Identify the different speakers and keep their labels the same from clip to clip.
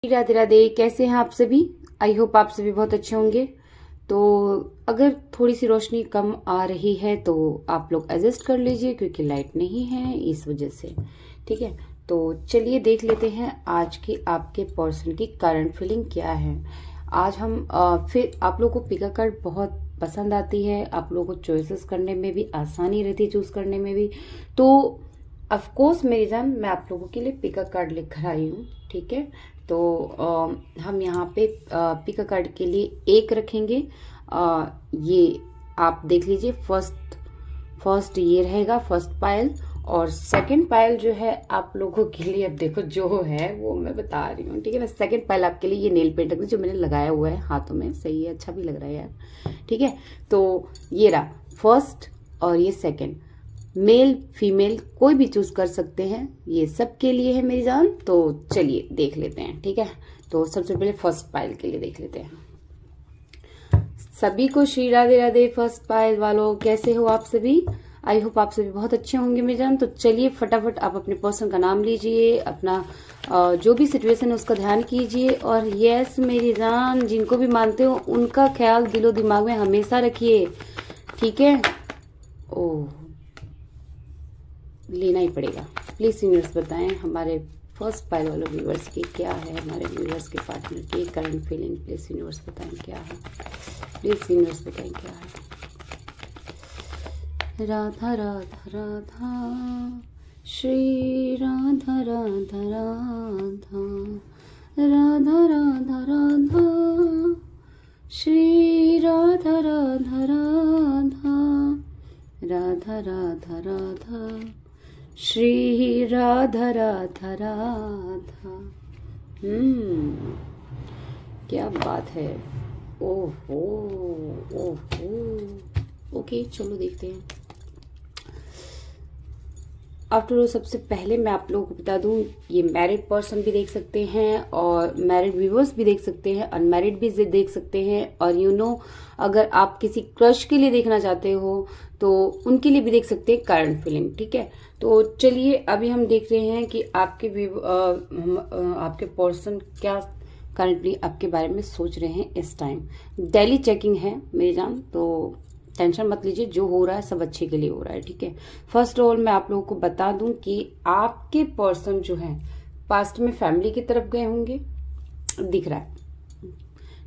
Speaker 1: राधे राधे। कैसे हैं आप सभी? आई होप आप सभी बहुत अच्छे होंगे। तो अगर थोड़ी सी रोशनी कम आ रही है तो आप लोग एडजस्ट कर लीजिए, क्योंकि लाइट नहीं है इस वजह से। ठीक है, तो चलिए देख लेते हैं आज की आपके पर्सन की करंट फीलिंग क्या है। आज हम फिर आप लोगों को पिका कार्ड बहुत पसंद आती है, आप लोगों को चॉइसेस करने में भी आसानी रहती है, चूज करने में भी। तो ऑफ कोर्स मेरी जान, मैं आप लोगों के लिए पिका कार्ड लेकर आई हूँ। ठीक है, तो हम यहाँ पे पिका कार्ड के लिए एक रखेंगे। ये आप देख लीजिए, फर्स्ट ये रहेगा फर्स्ट पायल, और सेकंड पायल जो है आप लोगों के लिए, अब देखो जो है वो मैं बता रही हूँ। ठीक है ना, सेकंड पायल आपके लिए ये नेल पेंट जो मैंने लगाया हुआ है हाथों में, सही है, अच्छा भी लग रहा है यार। ठीक है, तो ये रहा फर्स्ट और ये सेकंड, मेल फीमेल कोई भी चूज कर सकते हैं, ये सबके लिए है मेरी जान। तो चलिए देख लेते हैं। ठीक है, तो सबसे पहले फर्स्ट पायल के लिए देख लेते हैं। सभी को श्री राधे राधे। फर्स्ट पायल वालों, कैसे हो आप सभी? आई होप आप सभी बहुत अच्छे होंगे मेरी जान। तो चलिए फटाफट आप अपने पर्सन का नाम लीजिए, अपना जो भी सिचुएशन है उसका ध्यान कीजिए, और यस मेरी जान, जिनको भी मानते हो उनका ख्याल दिलो दिमाग में हमेशा रखिए। ठीक है, ओह लेना ही पड़ेगा। प्लीज यूनिवर्स बताएं हमारे फर्स्ट पायल वाले व्यूवर्स की क्या है, हमारे व्यूवर्स के पार्टनर की करंट फीलिंग। प्लीज यूनिवर्स बताएं क्या है, प्लीज यूनिवर्स बताएं क्या है। राधा राधा राधा, श्री राधा राधा राधा, राधा राधा राधा, श्री राधा राधा राधा, राधा राधा राधा, श्री राधा राधा राधा। क्या बात है। ओहो ओहो, ओके चलो देखते हैं। आफ्टर ऑल सबसे पहले मैं आप लोगों को बता दूं, ये मैरिड पर्सन भी देख सकते हैं, और मैरिड व्यूवर्स भी देख सकते हैं, अनमैरिड भी देख सकते हैं, और अगर आप किसी क्रश के लिए देखना चाहते हो तो उनके लिए भी देख सकते हैं करंट फीलिंग। ठीक है, तो चलिए अभी हम देख रहे हैं कि आपके पर्सन क्या करंटली आपके बारे में सोच रहे हैं इस टाइम। डेली चेकिंग है मेरी जान, तो टेंशन मत लीजिए, जो हो रहा है सब अच्छे के लिए हो रहा है। ठीक है, फर्स्ट ऑफ ऑल मैं आप लोगों को बता दूं कि आपके पर्सन जो है पास्ट में फैमिली की तरफ गए होंगे, दिख रहा है।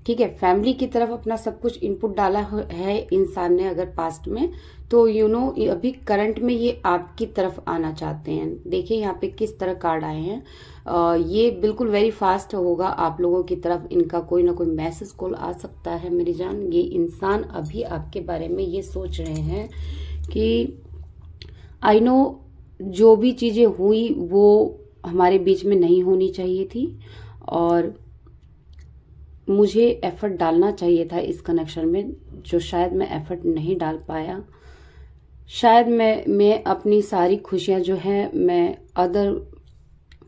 Speaker 1: ठीक है, फैमिली की तरफ अपना सब कुछ इनपुट डाला है इंसान ने अगर पास्ट में, तो अभी करंट में ये आपकी तरफ आना चाहते हैं। देखिए यहाँ पे किस तरह कार्ड आए हैं। ये बिल्कुल वेरी फास्ट होगा आप लोगों की तरफ, इनका कोई ना कोई मैसेज कॉल आ सकता है मेरी जान। ये इंसान अभी आपके बारे में ये सोच रहे हैं कि आई नो जो भी चीजें हुई वो हमारे बीच में नहीं होनी चाहिए थी, और मुझे एफर्ट डालना चाहिए था इस कनेक्शन में, जो शायद मैं एफर्ट नहीं डाल पाया। शायद मैं अपनी सारी खुशियां जो है मैं अदर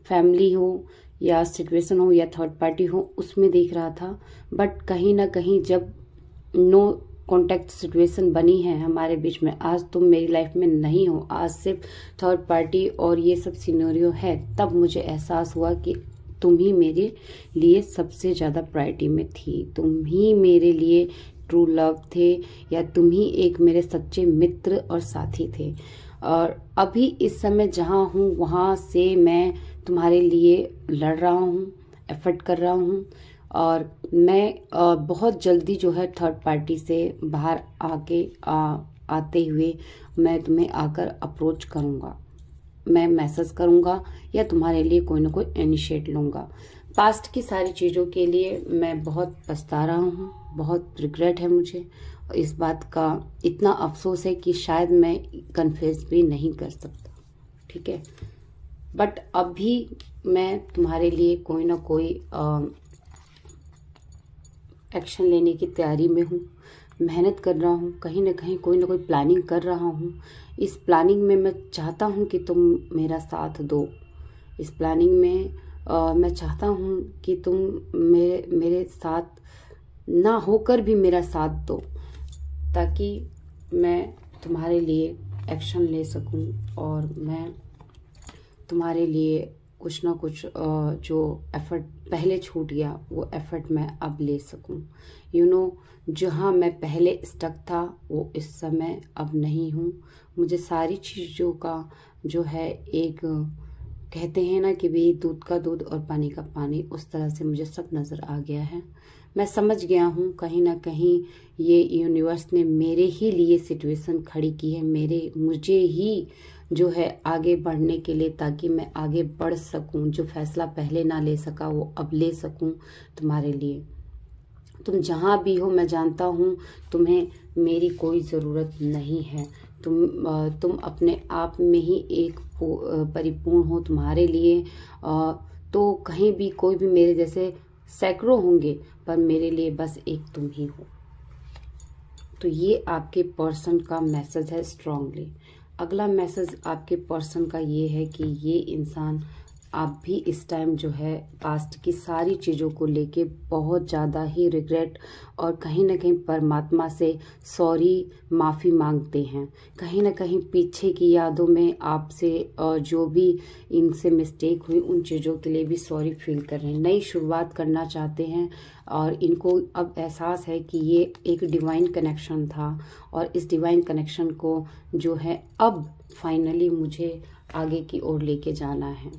Speaker 1: फैमिली हो या सिचुएशन हो या थर्ड पार्टी हो उसमें देख रहा था, बट कहीं ना कहीं जब नो कॉन्टेक्ट सिचुएशन बनी है हमारे बीच में, आज तुम मेरी लाइफ में नहीं हो, आज सिर्फ थर्ड पार्टी और ये सब सिनेरियो है, तब मुझे एहसास हुआ कि तुम ही मेरे लिए सबसे ज्यादा प्रायोरिटी में थी, तुम ही मेरे लिए ट्रू लव थे, या तुम ही एक मेरे सच्चे मित्र और साथी थे। और अभी इस समय जहां हूं वहां से मैं तुम्हारे लिए लड़ रहा हूं, एफर्ट कर रहा हूं, और मैं बहुत जल्दी जो है थर्ड पार्टी से बाहर आते हुए मैं तुम्हें आकर अप्रोच करूंगा, मैं मैसेज करूंगा, या तुम्हारे लिए कोई ना कोई इनिशिएट लूंगा। पास्ट की सारी चीजों के लिए मैं बहुत पछता रहा हूँ, बहुत रिग्रेट है मुझे, और इस बात का इतना अफसोस है कि शायद मैं कन्फेस भी नहीं कर सकता। ठीक है, बट अभी मैं तुम्हारे लिए कोई ना कोई एक्शन लेने की तैयारी में हूँ, मेहनत कर रहा हूँ, कहीं ना कहीं कोई ना कोई प्लानिंग कर रहा हूँ। इस प्लानिंग में मैं चाहता हूँ कि तुम मेरा साथ दो। इस प्लानिंग में मैं चाहता हूँ कि तुम मेरे साथ ना होकर भी मेरा साथ दो, ताकि मैं तुम्हारे लिए एक्शन ले सकूं, और मैं तुम्हारे लिए कुछ ना कुछ जो एफर्ट पहले छूट गया वो एफर्ट मैं अब ले सकूं। जहां मैं पहले स्टक था वो इस समय अब नहीं हूं। मुझे सारी चीज़ों का जो है एक कहते हैं ना कि भाई दूध का दूध और पानी का पानी, उस तरह से मुझे सब नज़र आ गया है। मैं समझ गया हूँ कहीं ना कहीं ये यूनिवर्स ने मेरे ही लिए सिचुएशन खड़ी की है, मुझे ही जो है आगे बढ़ने के लिए, ताकि मैं आगे बढ़ सकूं। जो फैसला पहले ना ले सका वो अब ले सकूं तुम्हारे लिए। तुम जहां भी हो मैं जानता हूं तुम्हें मेरी कोई ज़रूरत नहीं है। तुम अपने आप में ही एक परिपूर्ण हो। तुम्हारे लिए तो कहीं भी कोई भी मेरे जैसे सैकड़ों होंगे, पर मेरे लिए बस एक तुम ही हो। तो ये आपके पर्सन का मैसेज है स्ट्रांगली। अगला मैसेज आपके पर्सन का ये है कि ये इंसान आप भी इस टाइम जो है पास्ट की सारी चीज़ों को लेके बहुत ज़्यादा ही रिग्रेट और कहीं ना कहीं परमात्मा से सॉरी माफ़ी मांगते हैं। कहीं ना कहीं पीछे की यादों में आपसे जो भी इनसे मिस्टेक हुई उन चीज़ों के लिए भी सॉरी फील कर रहे हैं। नई शुरुआत करना चाहते हैं और इनको अब एहसास है कि ये एक डिवाइन कनेक्शन था और इस डिवाइन कनेक्शन को जो है अब फाइनली मुझे आगे की ओर लेके जाना है।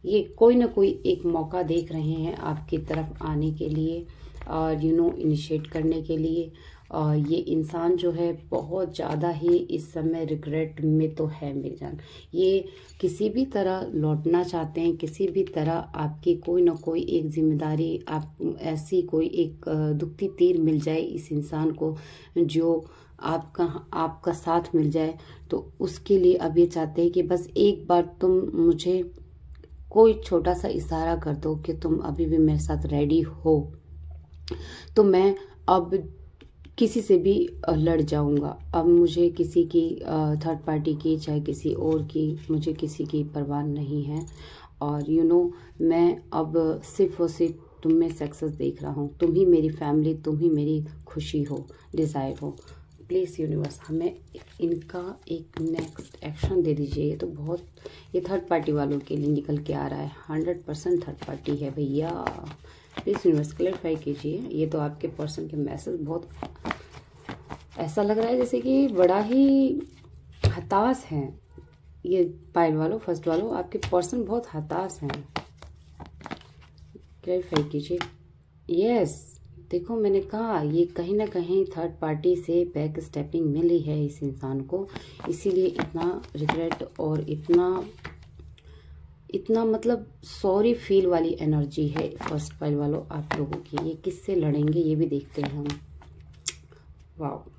Speaker 1: ये कोई ना कोई एक मौका देख रहे हैं आपकी तरफ आने के लिए और इनिशिएट करने के लिए। और ये इंसान जो है बहुत ज़्यादा ही इस समय रिग्रेट में तो है मेरी जान। ये किसी भी तरह लौटना चाहते हैं, किसी भी तरह आपकी कोई ना कोई एक जिम्मेदारी, आप ऐसी कोई एक दुखती तीर मिल जाए इस इंसान को जो आपका साथ मिल जाए, तो उसके लिए अब ये चाहते हैं कि बस एक बार तुम मुझे कोई छोटा सा इशारा कर दो कि तुम अभी भी मेरे साथ रेडी हो, तो मैं अब किसी से भी लड़ जाऊंगा। अब मुझे किसी की थर्ड पार्टी की चाहे किसी और की, मुझे किसी की परवाह नहीं है। और मैं अब सिर्फ और सिर्फ तुम में सक्सेस देख रहा हूँ। तुम ही मेरी फैमिली, तुम ही मेरी खुशी हो, डिज़ायर हो। प्लीज़ यूनिवर्स हमें इनका एक नेक्स्ट एक्शन दे दीजिए। ये थर्ड पार्टी वालों के लिए निकल के आ रहा है। 100% थर्ड पार्टी है भैया। प्लीज़ यूनिवर्स क्लैरिफाई कीजिए। ये तो आपके पर्सन के मैसेज बहुत ऐसा लग रहा है जैसे कि बड़ा ही हताश हैं ये पाइल वालों, फर्स्ट वालों। आपके पर्सन बहुत हताश हैं। क्लैरिफाई कीजिए। यस, देखो मैंने कहा ये कहीं ना कहीं थर्ड पार्टी से बैक स्टेपिंग मिली है इस इंसान को, इसीलिए इतना रिग्रेट और इतना मतलब सॉरी फील एनर्जी एनर्जी है फर्स्ट पाइल वालों आप लोगों की। ये किससे लड़ेंगे ये भी देखते हैं हम। वाह,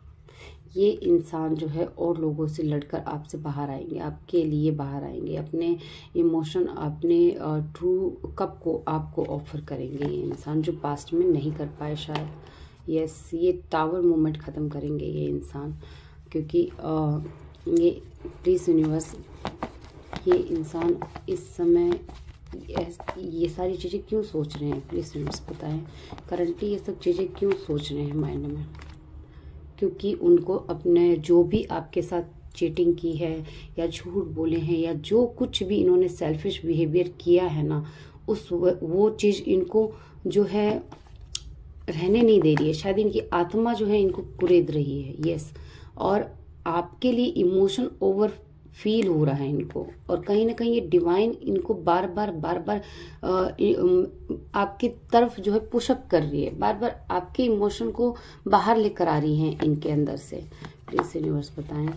Speaker 1: ये इंसान जो है और लोगों से लड़कर आपसे बाहर आएंगे, आपके लिए बाहर आएंगे। अपने इमोशन, अपने ट्रू कप को आपको ऑफर करेंगे ये इंसान, जो पास्ट में नहीं कर पाए शायद। यस, ये टावर मूवमेंट ख़त्म करेंगे ये इंसान, क्योंकि ये प्लीज़ यूनिवर्स ये इंसान इस समय ये सारी चीज़ें क्यों सोच रहे हैं, प्लीज़ यूनिवर्स बताएं। करंटली ये सब चीज़ें क्यों सोच रहे हैं माइंड में, क्योंकि उनको अपने जो भी आपके साथ चीटिंग की है या झूठ बोले हैं या जो कुछ भी इन्होंने सेल्फिश बिहेवियर किया है ना, वो चीज़ इनको जो है रहने नहीं दे रही है। शायद इनकी आत्मा जो है इनको कुरेद रही है। यस, और आपके लिए इमोशन ओवर फील हो रहा है इनको, और कहीं ना कहीं ये डिवाइन इनको बार बार आपकी तरफ जो है पुशअप कर रही है, बार बार आपके इमोशन को बाहर लेकर आ रही हैं इनके अंदर से। प्लीज यूनिवर्स बताएं,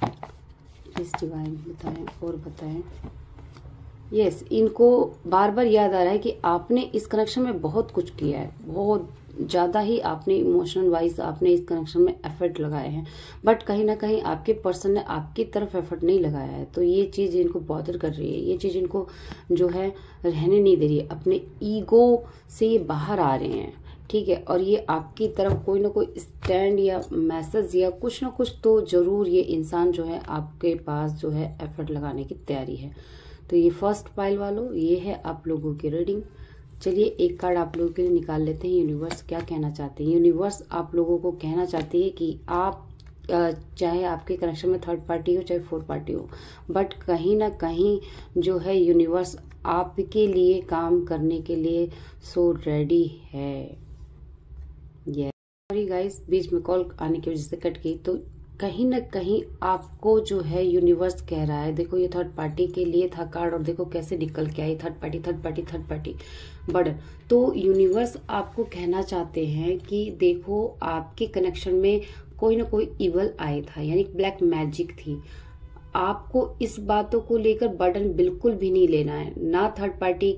Speaker 1: प्लीज डिवाइन बताएं और बताएं। यस, इनको बार बार याद आ रहा है कि आपने इस कनेक्शन में बहुत कुछ किया है, बहुत ज़्यादा ही आपने इमोशनल वाइज आपने इस कनेक्शन में एफर्ट लगाए हैं, बट कहीं ना कहीं आपके पर्सन ने आपकी तरफ एफर्ट नहीं लगाया है। तो ये चीज़ इनको बॉदर कर रही है, ये चीज़ इनको जो है रहने नहीं दे रही है। अपने ईगो से ये बाहर आ रहे हैं, ठीक है। और ये आपकी तरफ कोई ना कोई स्टैंड या मैसेज या कुछ ना कुछ तो जरूर ये इंसान जो है आपके पास जो है एफर्ट लगाने की तैयारी है। तो ये फर्स्ट पाइल वालों, ये है आप लोगों की रीडिंग। चलिए एक कार्ड आप लोगों के लिए निकाल लेते हैं। यूनिवर्स क्या कहना चाहते हैं। यूनिवर्स आप लोगों को कहना चाहती है कि आप चाहे आपके कनेक्शन में थर्ड पार्टी हो चाहे फोर्थ पार्टी हो, बट कहीं ना कहीं जो है यूनिवर्स आपके लिए काम करने के लिए सो रेडी है। ये सॉरी गाइस, बीच में कॉल आने की वजह से कट गई। तो कहीं ना कहीं आपको जो है यूनिवर्स कह रहा है, देखो ये थर्ड पार्टी के लिए था कार्ड और देखो कैसे निकल के आई, थर्ड पार्टी बर्डन। तो यूनिवर्स आपको कहना चाहते हैं कि देखो आपके कनेक्शन में कोई ना कोई इवल आया था, यानी ब्लैक मैजिक थी। आपको इस बातों को लेकर बर्डन बिल्कुल भी नहीं लेना है, ना थर्ड पार्टी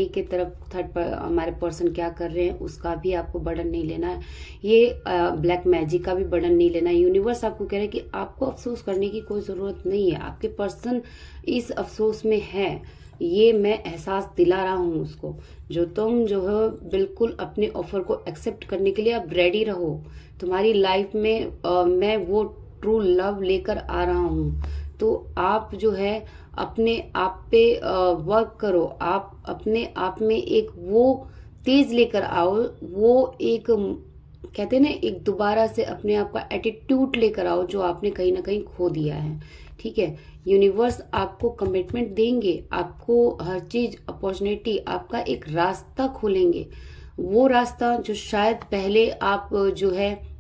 Speaker 1: के तरफ हमारे पर्सन क्या कर रहे हैं उसका भी आपको बर्डन नहीं लेना है, ये ब्लैक मैजिक का भी बर्डन नहीं लेना है। यूनिवर्स आपको कह रहा है कि आपको अफसोस करने की कोई जरूरत नहीं है, आपके पर्सन इस अफसोस में है, ये मैं एहसास दिला रहा हूं उसको। जो तुम जो है बिल्कुल अपने ऑफर को एक्सेप्ट करने के लिए अब रेडी रहो। तुम्हारी लाइफ में मैं वो ट्रू लव लेकर आ रहा हूं। तो आप जो है अपने आप पे वर्क करो, आप अपने आप में एक वो तेज लेकर आओ, वो एक कहते हैं ना एक दोबारा से अपने आप का एटीट्यूड लेकर आओ जो आपने कहीं ना कहीं खो दिया है। ठीक है, यूनिवर्स आपको कमिटमेंट देंगे, आपको हर चीज अपॉर्चुनिटी, आपका एक रास्ता खोलेंगे। वो रास्ता जो शायद पहले आप जो है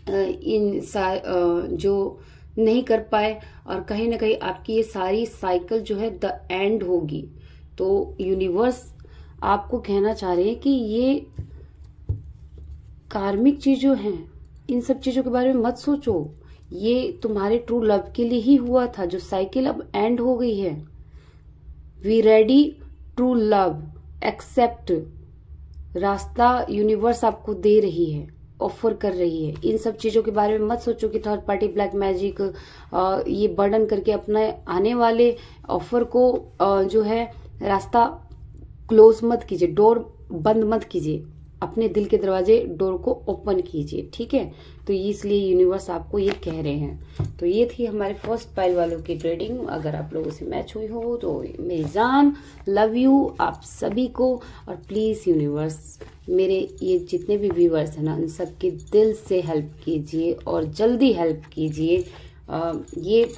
Speaker 1: जो नहीं कर पाए, और कहीं ना कहीं आपकी ये सारी साइकिल जो है द एंड होगी। तो यूनिवर्स आपको कहना चाह रहे हैं कि ये कार्मिक चीजों हैं, इन सब चीजों के बारे में मत सोचो, ये तुम्हारे ट्रू लव के लिए ही हुआ था, जो साइकिल अब एंड हो गई है। We ready true love accept, रास्ता यूनिवर्स आपको दे रही है, ऑफर कर रही है। इन सब चीजों के बारे में मत सोचो कि थर्ड पार्टी ब्लैक मैजिक ये बर्डन करके अपने आने वाले ऑफर को जो है रास्ता क्लोज मत कीजिए, डोर बंद मत कीजिए, अपने दिल के दरवाजे डोर को ओपन कीजिए। ठीक है, तो इसलिए यूनिवर्स आपको ये कह रहे हैं। तो ये थी हमारे फर्स्ट पाइल वालों की ट्रेडिंग। अगर आप लोगों से मैच हुई हो तो मेरी जान लव यू आप सभी को। और प्लीज यूनिवर्स मेरे ये जितने भी व्यूअर्स हैं ना, इन सबके दिल से हेल्प कीजिए और जल्दी हेल्प कीजिए। ये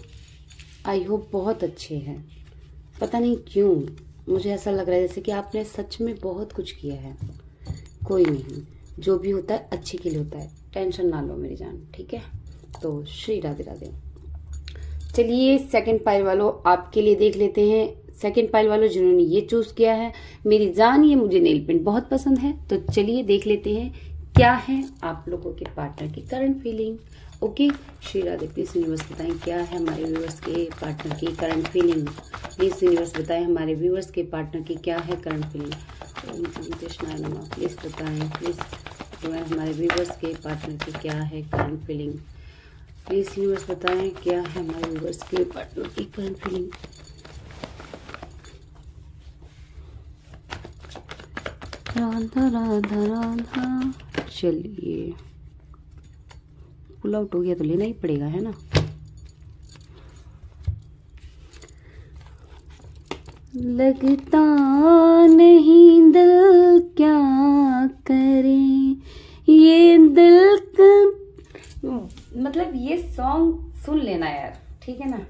Speaker 1: आई होप बहुत अच्छे हैं, पता नहीं क्यों मुझे ऐसा लग रहा है जैसे कि आपने सच में बहुत कुछ किया है। कोई नहीं, जो भी होता है अच्छे के लिए होता है, टेंशन ना लो मेरी जान। ठीक है, तो श्री राधे राधे। चलिए सेकंड पाइल वालों आपके लिए देख लेते हैं। सेकंड पाइल वालों जिन्होंने ये चूज किया है, मेरी जान ये मुझे नेल पेंट बहुत पसंद है, तो चलिए देख लेते हैं क्या है आप लोगों के पार्टनर की current feeling. Okay, Shri Radhe please universe बताएं क्या है हमारे व्यूअर्स के पार्टनर की करंट फीलिंग। प्लीज यूनिवर्स बताएं हमारे व्यूअर्स के पार्टनर की क्या है करंट फीलिंग। ओम कृष्णाय नमः। प्लीज बताएं, प्लीज हमारे व्यूअर्स के पार्टनर की क्या है करंट फीलिंग। प्लीज यूनिवर्स बताएं क्या है हमारे व्यूअर्स के पार्टनर की करंट फीलिंग। राधा राधा राधा। चलिए पुल आउट हो गया तो लेना ही पड़ेगा, है ना। लगता नहीं दिल क्या करे, ये दिल मतलब ये सॉन्ग सुन लेना यार, ठीक है ना।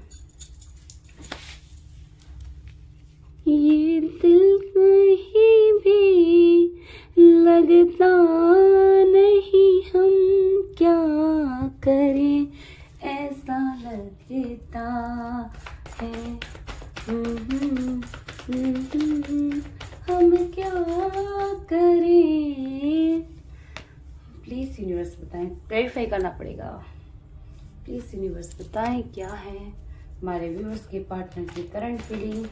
Speaker 1: ये दिल कहीं भी लगता नहीं, हम क्या करें ऐसा लगता है, हम क्या करें। प्लीज यूनिवर्स बताएं, क्लैरिफाई करना पड़ेगा। प्लीज यूनिवर्स बताएं क्या है हमारे व्यूअर्स के पार्टनर की करंट फीलिंग।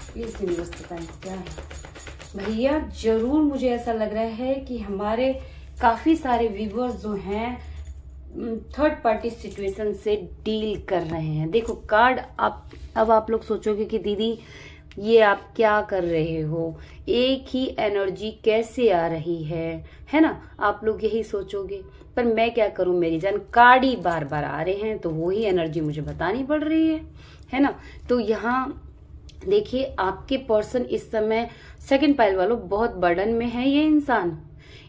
Speaker 1: प्लीज यूनिवर्स बताएं क्या है भैया। जरूर मुझे ऐसा लग रहा है कि हमारे काफी सारे व्यूअर्स जो हैं थर्ड पार्टी सिचुएशन से डील कर रहे हैं। देखो कार्ड अब आप लोग सोचोगे कि दीदी ये आप क्या कर रहे हो, एक ही एनर्जी कैसे आ रही है ना, आप लोग यही सोचोगे। पर मैं क्या करूं मेरी जान, कार्ड ही बार बार आ रहे हैं तो वो ही एनर्जी मुझे बतानी पड़ रही है ना। तो यहाँ देखिए आपके पर्सन इस समय सेकंड पाइल वालों बहुत बर्डन में है। ये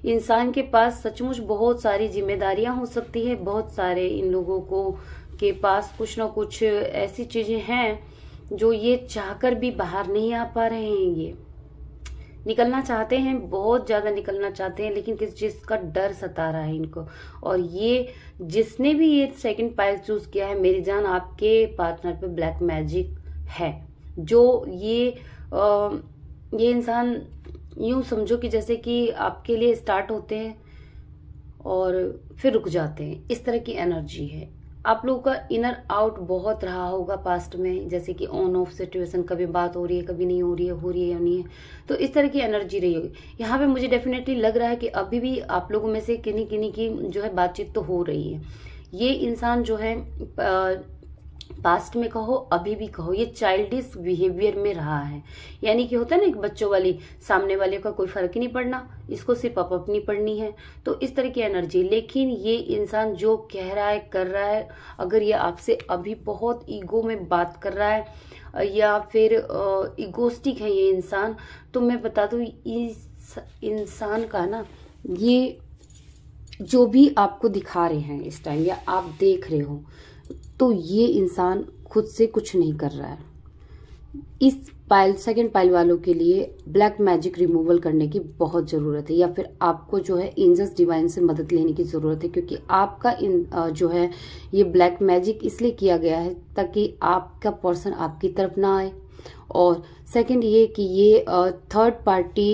Speaker 1: इंसान के पास सचमुच बहुत सारी जिम्मेदारियां हो सकती है, बहुत सारे इन लोगों को के पास कुछ ना कुछ ऐसी चीजें हैं जो ये चाहकर भी बाहर नहीं आ पा रहे हैं, ये निकलना चाहते हैं, बहुत ज्यादा निकलना चाहते हैं, लेकिन किस चीज का डर सता रहा है इनको। और ये जिसने भी ये सेकंड पाइल चूज किया है मेरी जान, आपके पार्टनर पे ब्लैक मैजिक है। जो ये इंसान यूं समझो कि जैसे कि आपके लिए स्टार्ट होते हैं और फिर रुक जाते हैं, इस तरह की एनर्जी है। आप लोगों का इनर आउट बहुत रहा होगा पास्ट में, जैसे कि ऑन ऑफ सिचुएशन, कभी बात हो रही है कभी नहीं हो रही है, हो रही है या नहीं है, तो इस तरह की एनर्जी रही होगी। यहाँ पे मुझे डेफिनेटली लग रहा है कि अभी भी आप लोगों में से किन्हीं किन्हीं की जो है बातचीत तो हो रही है। ये इंसान जो है पास्ट में कहो अभी भी कहो, ये चाइल्डिश बिहेवियर में रहा है। यानी कि होता है ना एक बच्चों वाली, सामने वाले का कोई फर्क ही नहीं पड़ना, इसको सिर्फ अपनी पड़नी है, तो इस तरह की एनर्जी। लेकिन ये इंसान जो कह रहा है कर रहा है, अगर ये आपसे अभी बहुत ईगो में बात कर रहा है या फिर इगोस्टिक है ये इंसान, तो मैं बता दूं इस इंसान का ना, ये जो भी आपको दिखा रहे हैं इस टाइम या आप देख रहे हो, तो ये इंसान खुद से कुछ नहीं कर रहा है। इस पाइल, सेकंड पाइल वालों के लिए ब्लैक मैजिक रिमूवल करने की बहुत जरूरत है, या फिर आपको जो है एंजल्स डिवाइन से मदद लेने की जरूरत है, क्योंकि आपका जो है ये ब्लैक मैजिक इसलिए किया गया है ताकि आपका पर्सन आपकी तरफ ना आए। और सेकंड ये कि ये थर्ड पार्टी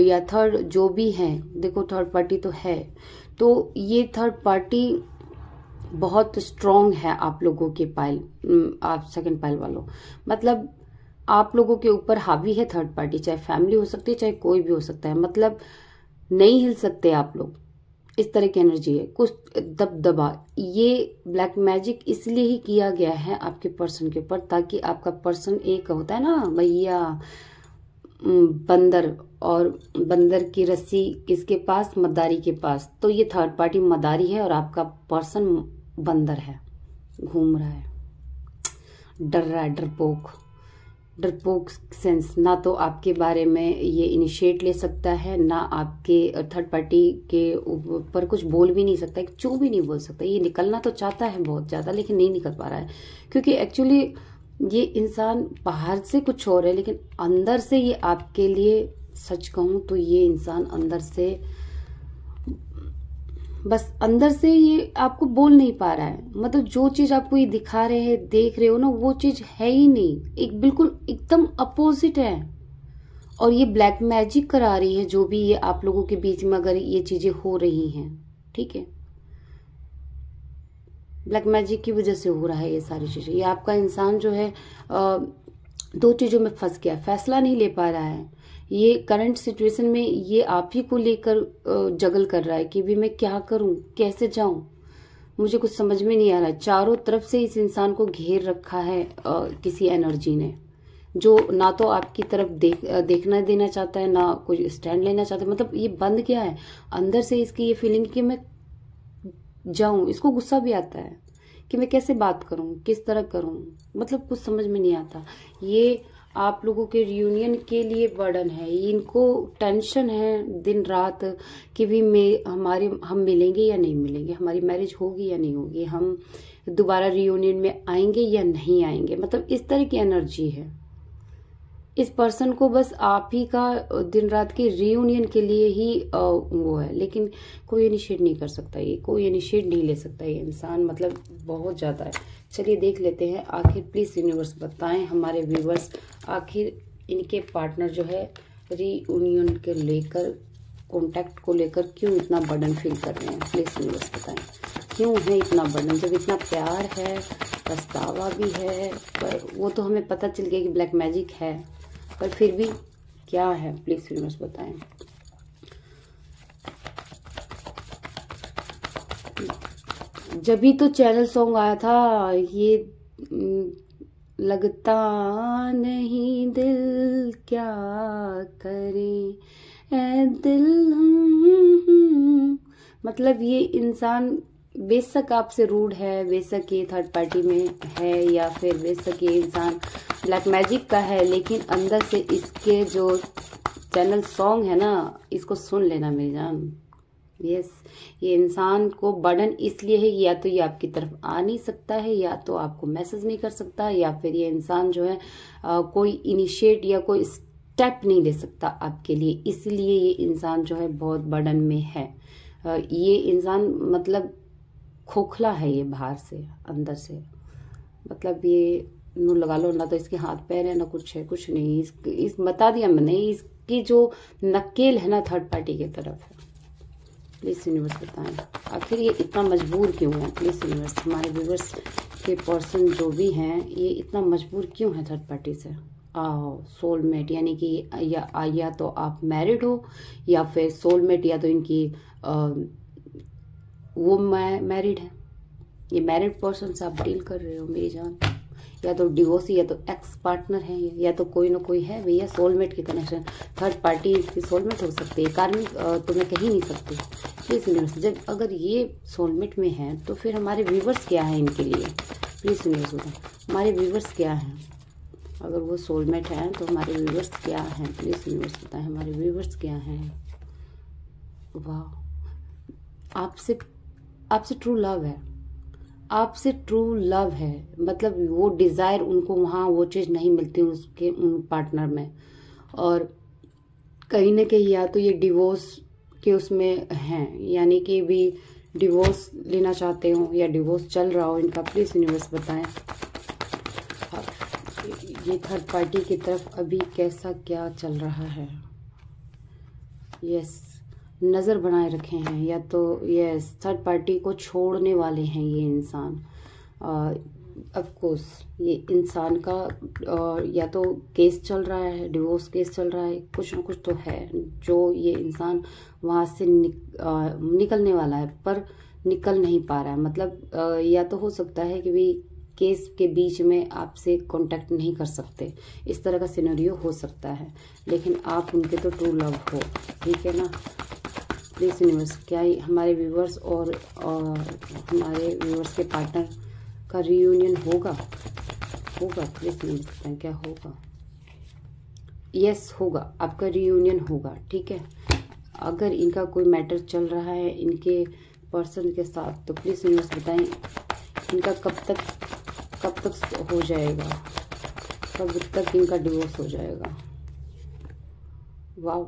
Speaker 1: या थर्ड जो भी है, देखो थर्ड पार्टी तो है, तो ये थर्ड पार्टी बहुत स्ट्रॉन्ग है आप लोगों के पाइल, आप सेकंड पाइल वालों, मतलब आप लोगों के ऊपर हावी है थर्ड पार्टी, चाहे फैमिली हो सकती है चाहे कोई भी हो सकता है, मतलब नहीं हिल सकते आप लोग, इस तरह की एनर्जी है, कुछ दबदबा। ये ब्लैक मैजिक इसलिए ही किया गया है आपके पर्सन के ऊपर, ताकि आपका पर्सन, एक होता है ना भैया बंदर, और बंदर की रस्सी किसके पास, मदारी के पास, तो ये थर्ड पार्टी मदारी है और आपका पर्सन बंदर है, घूम रहा है, डर रहा है, डरपोक सेंस, ना तो आपके बारे में ये इनिशिएट ले सकता है, ना आपके थर्ड पार्टी के ऊपर कुछ बोल भी नहीं सकता, चू भी नहीं बोल सकता। ये निकलना तो चाहता है बहुत ज्यादा, लेकिन नहीं निकल पा रहा है, क्योंकि एक्चुअली ये इंसान बाहर से कुछ और है, लेकिन अंदर से ये आपके लिए, सच कहूं तो ये इंसान अंदर से, बस अंदर से ये आपको बोल नहीं पा रहा है। मतलब जो चीज आपको ये दिखा रहे हैं, देख रहे हो ना, वो चीज है ही नहीं, एक बिल्कुल एकदम अपोजिट है। और ये ब्लैक मैजिक करा रही है, जो भी ये आप लोगों के बीच में अगर ये चीजें हो रही हैं, ठीक है, ब्लैक मैजिक की वजह से हो रहा है ये सारी चीजें। ये आपका इंसान जो है दो चीजों में फंस गया, फैसला नहीं ले पा रहा है। ये करंट सिचुएशन में ये आप ही को लेकर जगल कर रहा है कि भी मैं क्या करूं, कैसे जाऊं, मुझे कुछ समझ में नहीं आ रहा है। चारों तरफ से इस इंसान को घेर रखा है किसी एनर्जी ने, जो ना तो आपकी तरफ देखना देना चाहता है, ना कोई स्टैंड लेना चाहता है। मतलब ये बंद क्या है अंदर से, इसकी ये फीलिंग कि मैं जाऊं, इसको गुस्सा भी आता है कि मैं कैसे बात करूं, किस तरह करूं, मतलब कुछ समझ में नहीं आता। ये आप लोगों के रियूनियन के लिए बर्डन है, इनको टेंशन है दिन रात कि भी हम मिलेंगे या नहीं मिलेंगे, हमारी मैरिज होगी या नहीं होगी, हम दोबारा रियूनियन में आएंगे या नहीं आएंगे। मतलब इस तरह की एनर्जी है। इस पर्सन को बस आप ही का दिन रात के रियूनियन के लिए ही वो है, लेकिन कोई इनिशिएट नहीं कर सकता, ये कोई इनिशिएट नहीं ले सकता ये इंसान, मतलब बहुत ज्यादा है। चलिए देख लेते हैं, आखिर प्लीज यूनिवर्स बताएं हमारे व्यूवर्स, आखिर इनके पार्टनर जो है रियूनियन के लेकर, कॉन्टैक्ट को लेकर क्यों इतना बर्डन फील कर रहे हैं। प्लीज यूनिवर्स बताएं क्यों है इतना बर्डन, जब इतना प्यार है, पछतावा भी है, पर वो तो हमें पता चल गया कि ब्लैक मैजिक है, पर फिर भी क्या है, प्लीज यूनिवर्स बताएं। जब भी तो चैनल सॉन्ग आया था, ये लगता नहीं दिल क्या करे ऐ दिल, मतलब ये इंसान बेशक आपसे रूड है, बेशक ये थर्ड पार्टी में है, या फिर बेशक ये इंसान ब्लैक मैजिक का है, लेकिन अंदर से इसके जो चैनल सॉन्ग है ना, इसको सुन लेना मेरी जान, यस, ये इंसान को बर्डन इसलिए है, या तो ये आपकी तरफ आ नहीं सकता है, या तो आपको मैसेज नहीं कर सकता, या फिर ये इंसान जो है कोई इनिशिएट या कोई स्टेप नहीं ले सकता आपके लिए, इसलिए ये इंसान जो है बहुत बर्डन में है। ये इंसान मतलब खोखला है, ये बाहर से अंदर से, मतलब ये नू लगा लो ना, तो इसके हाथ पैर है ना कुछ है, कुछ नहीं। इस बता दिया मैंने, इसकी जो नकेल है ना थर्ड पार्टी की तरफ है। प्लीज यूनिवर्स बताएं आखिर ये इतना मजबूर क्यों है। प्लीज यूनिवर्स, हमारे व्यूवर्स के पर्सन जो भी हैं ये इतना मजबूर क्यों है थर्ड पार्टी से। सोलमेट, यानी कि या तो आप मैरिड हो, या फिर सोलमेट, या तो इनकी वो मैरिड है, ये मैरिड पर्सन से आप डील कर रहे हो मेरी जान, या तो डिवोर्सी, या तो एक्स पार्टनर है, या तो कोई ना कोई है भैया सोलमेट की कनेक्शन। थर्ड पार्टी इसकी सोलमेट हो सकती है, कार्मिक तो मैं कह ही नहीं सकती। प्लीज यूनिवर्स, जब अगर ये सोलमेट में है तो फिर हमारे व्यूवर्स क्या है इनके लिए। प्लीज यूनिवर्स बताएं हमारे व्यूवर्स क्या हैं, अगर वो सोलमेट है तो हमारे व्यूवर्स क्या हैं। प्लीज यूनिवर्स बताएं हमारे व्यूवर्स क्या हैं। वाह, आपसे ट्रू लव है, आपसे ट्रू लव है, मतलब वो डिजायर उनको वहाँ वो चीज़ नहीं मिलती उसके उन पार्टनर में, और कहीं ना कहीं या तो ये डिवोर्स के उसमें हैं, यानी कि भी डिवोर्स लेना चाहते हो या डिवोर्स चल रहा हो इनका। प्लीज यूनिवर्स बताएं ये थर्ड पार्टी की तरफ अभी कैसा क्या चल रहा है। यस, नज़र बनाए रखे हैं, या तो यस थर्ड पार्टी को छोड़ने वाले हैं ये इंसान। ऑफ कोर्स ये इंसान का या तो केस चल रहा है, डिवोर्स केस चल रहा है, कुछ ना कुछ तो है जो ये इंसान वहाँ से निकलने वाला है, पर निकल नहीं पा रहा है। मतलब या तो हो सकता है कि भी केस के बीच में आपसे कांटेक्ट नहीं कर सकते, इस तरह का सिनेरियो हो सकता है, लेकिन आप उनके तो ट्रू लव हो, ठीक है ना। प्लीज यूनिवर्स, क्या हमारे व्यूवर्स और हमारे व्यूवर्स के पार्टनर का रियूनियन होगा? प्लीज यूनिवर्स बताएं क्या होगा। यस होगा, आपका रियूनियन होगा, ठीक है। अगर इनका कोई मैटर चल रहा है इनके पर्सन के साथ तो प्लीज यूनिवर्स बताएं इनका कब तक हो जाएगा, कब तक इनका डिवोर्स हो जाएगा। वाह,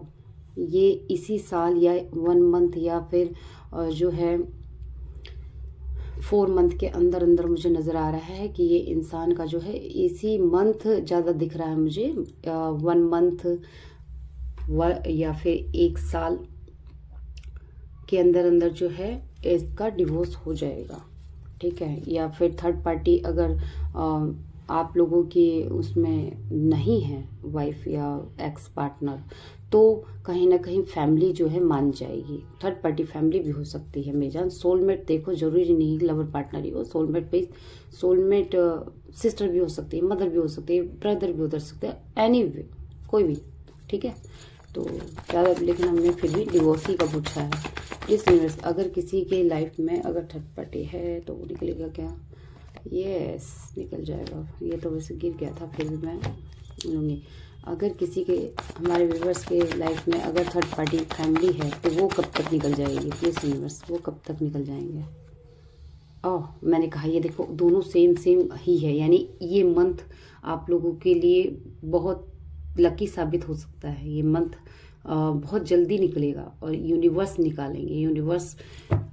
Speaker 1: ये इसी साल या 1 मंथ या फिर जो है 4 मंथ के अंदर अंदर मुझे नज़र आ रहा है कि ये इंसान का जो है इसी मंथ ज़्यादा दिख रहा है मुझे। 1 मंथ या फिर 1 साल के अंदर अंदर जो है इसका डिवोर्स हो जाएगा, ठीक है। या फिर थर्ड पार्टी अगर आप लोगों की उसमें नहीं है वाइफ या एक्स पार्टनर, तो कहीं ना कहीं फैमिली जो है मान जाएगी। थर्ड पार्टी फैमिली भी हो सकती है मेरी जान। सोलमेट देखो जरूरी नहीं लवर पार्टनर ही हो, सोलमेट सिस्टर भी हो सकती है, मदर भी हो सकती है, ब्रदर भी हो सकते हैं, एनीवे कोई भी, ठीक है। तो ज़्यादा लेकिन हमने फिर भी डिवोर्स ही का पूछा है। इस यूनिवर्स, अगर किसी के लाइफ में अगर थर्ड पार्टी है तो वो निकलेगा क्या? यस निकल जाएगा। ये तो वैसे गिर गया था, फिर भी मैं लूँगी। अगर किसी के हमारे व्यूवर्स के लाइफ में अगर थर्ड पार्टी फैमिली है तो वो कब तक निकल जाएगी? प्लीज यूनिवर्स, वो कब तक निकल जाएंगे? ओह, मैंने कहा ये देखो दोनों सेम ही है, यानी ये मंथ आप लोगों के लिए बहुत लकी साबित हो सकता है। ये मंथ बहुत जल्दी निकलेगा और यूनिवर्स निकालेंगे। यूनिवर्स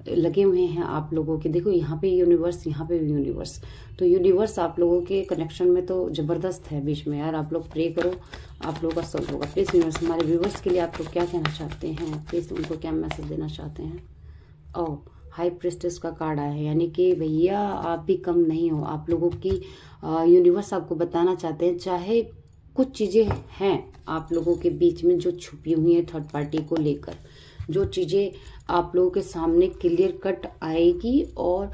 Speaker 1: लगे हुए हैं आप लोगों के, देखो यहाँ पे यूनिवर्स, यहाँ पे भी यूनिवर्स, तो यूनिवर्स आप लोगों के कनेक्शन में तो जबरदस्त है बीच में यार। आप लोग प्रे करो, आप लोगों का सॉल्व होगा। प्लीज यूनिवर्स, हमारे व्यूवर्स के लिए आप लोग क्या कहना चाहते हैं? प्लीज उनको क्या मैसेज देना चाहते हैं? ओह, हाई प्रिस्टेस का कार्ड आया है, यानी कि भैया आप भी कम नहीं हो। आप लोगों की यूनिवर्स आपको बताना चाहते हैं, चाहे कुछ चीजें हैं आप लोगों के बीच में जो छुपी हुई है थर्ड पार्टी को लेकर, जो चीजें आप लोगों के सामने क्लियर कट आएगी और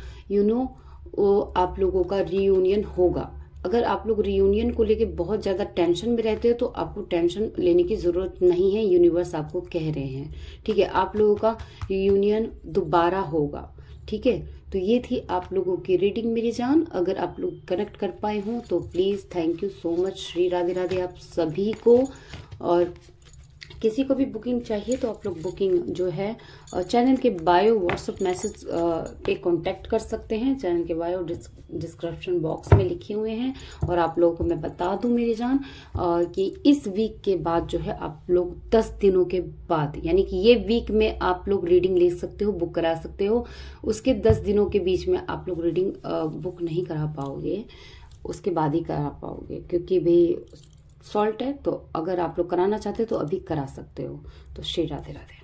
Speaker 1: आप लोगों का रियूनियन होगा। अगर आप लोग रियूनियन को लेके बहुत ज्यादा टेंशन में रहते हो तो आपको टेंशन लेने की जरूरत नहीं है, यूनिवर्स आपको कह रहे हैं, ठीक है। आप लोगों का रियूनियन दोबारा होगा, ठीक है। तो ये थी आप लोगों की रीडिंग मेरी जान। अगर आप लोग कनेक्ट कर पाए हों तो please thank you so much. Shri Radhe Radhe आप सभी को। और किसी को भी बुकिंग चाहिए तो आप लोग बुकिंग जो है चैनल के बायो व्हाट्सएप मैसेज पे कांटेक्ट कर सकते हैं। चैनल के बायो डिस्क्रिप्शन बॉक्स में लिखे हुए हैं। और आप लोगों को मैं बता दूं मेरी जान कि इस वीक के बाद जो है आप लोग 10 दिनों के बाद, यानी कि ये वीक में आप लोग रीडिंग ले सकते हो, बुक करा सकते हो। उसके 10 दिनों के बीच में आप लोग रीडिंग बुक नहीं करा पाओगे, उसके बाद ही करा पाओगे, क्योंकि भाई सॉल्ट है। तो अगर आप लोग कराना चाहते हो तो अभी करा सकते हो। तो श्री राधे राधे।